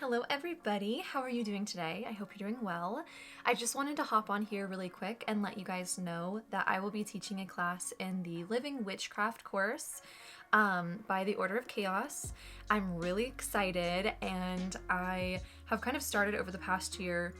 Hello everybody, how are you doing today? I hope you're doing well. I just wanted to hop on here really quick and let you guys know that I will be teaching a class in the Living Witchcraft course by the Order of Chaos. I'm really excited, and I have kind of started over the past year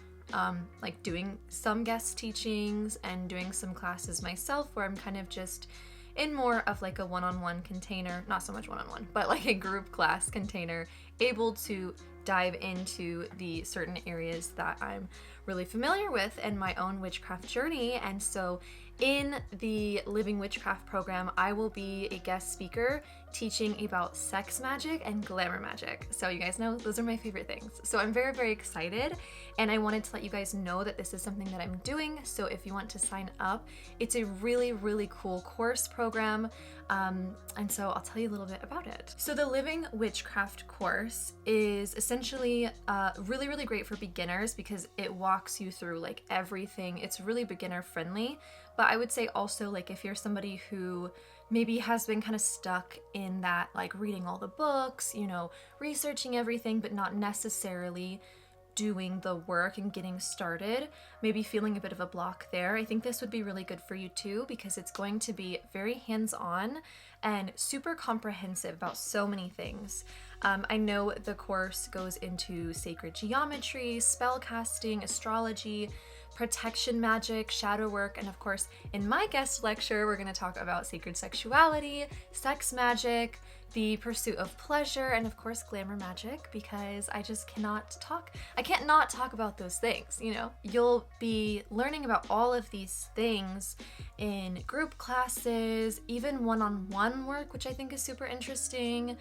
like doing some guest teachings and doing some classes myself where I'm kind of just in more of like a one-on-one container, not so much one-on-one, but like a group class container, able to dive into the certain areas that I'm really familiar with in my own witchcraft journey. And so in the Living Witchcraft program, I will be a guest speaker teaching about sex magic and glamour magic. So you guys know those are my favorite things. So I'm very, very excited, and I wanted to let you guys know that this is something that I'm doing. So if you want to sign up, it's a really, really cool course program. And so I'll tell you a little bit about it. So the Living Witchcraft course is essentially really, really great for beginners because it walks you through like everything. It's really beginner friendly, but I would say also like if you're somebody who maybe has been kind of stuck in that like reading all the books, you know, researching everything, but not necessarily doing the work and getting started, maybe feeling a bit of a block there, I think this would be really good for you too, because it's going to be very hands-on and super comprehensive about so many things. I know the course goes into sacred geometry, spell casting, astrology, protection magic, shadow work, and of course, in my guest lecture, we're going to talk about sacred sexuality, sex magic, the pursuit of pleasure, and of course, glamour magic, because I just I can't not talk about those things, you know? You'll be learning about all of these things in group classes, even one-on-one work, which I think is super interesting,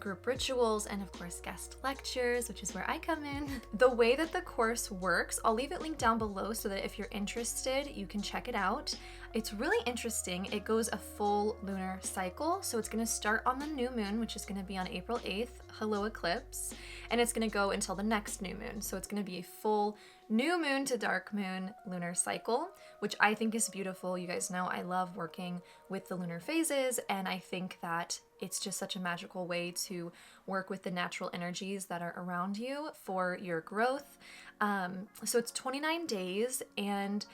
group rituals, and of course guest lectures, which is where I come in. The way that the course works, I'll leave it linked down below so that if you're interested, you can check it out. It's really interesting. It goes a full lunar cycle. So it's going to start on the new moon, which is going to be on April 8th, hello eclipse, and it's going to go until the next new moon. So it's going to be a full new moon to dark moon lunar cycle, which I think is beautiful. You guys know I love working with the lunar phases, and I think that it's just such a magical way to work with the natural energies that are around you for your growth. So it's 29 days, and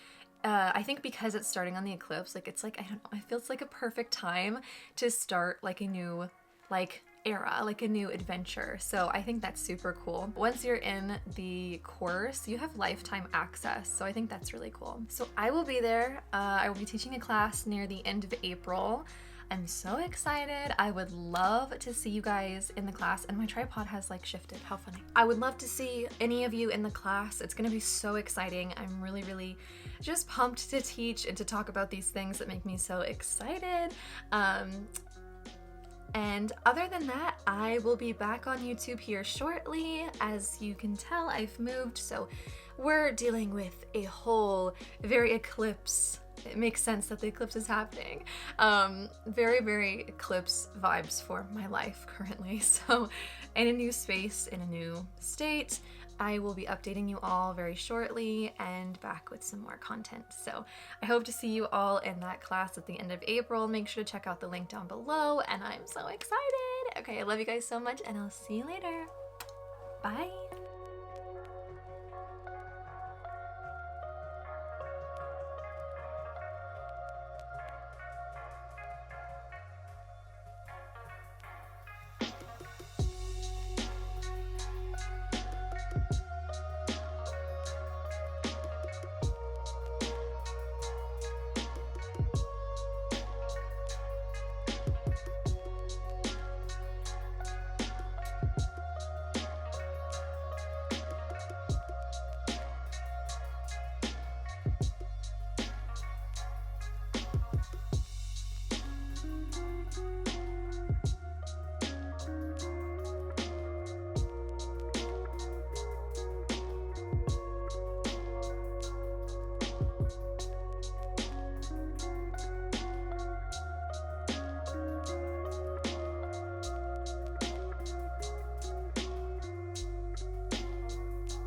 I think because it's starting on the eclipse, like it's like, I don't know, I feel it's like a perfect time to start like a new era, like a new adventure. So I think that's super cool. Once you're in the course, you have lifetime access. So I think that's really cool. So I will be there. I will be teaching a class near the end of April. I'm so excited. I would love to see you guys in the class, and my tripod has like shifted. How funny. I would love to see any of you in the class. It's gonna be so exciting. I'm really, really just pumped to teach and to talk about these things that make me so excited. And other than that, I will be back on YouTube here shortly. As you can tell, I've moved, so we're dealing with a whole very eclipse. It makes sense that the eclipse is happening. Very, very eclipse vibes for my life currently. So in a new space, in a new state, I will be updating you all very shortly and back with some more content. So I hope to see you all in that class at the end of April. Make sure to check out the link down below, and I'm so excited. Okay, I love you guys so much, and I'll see you later. Bye.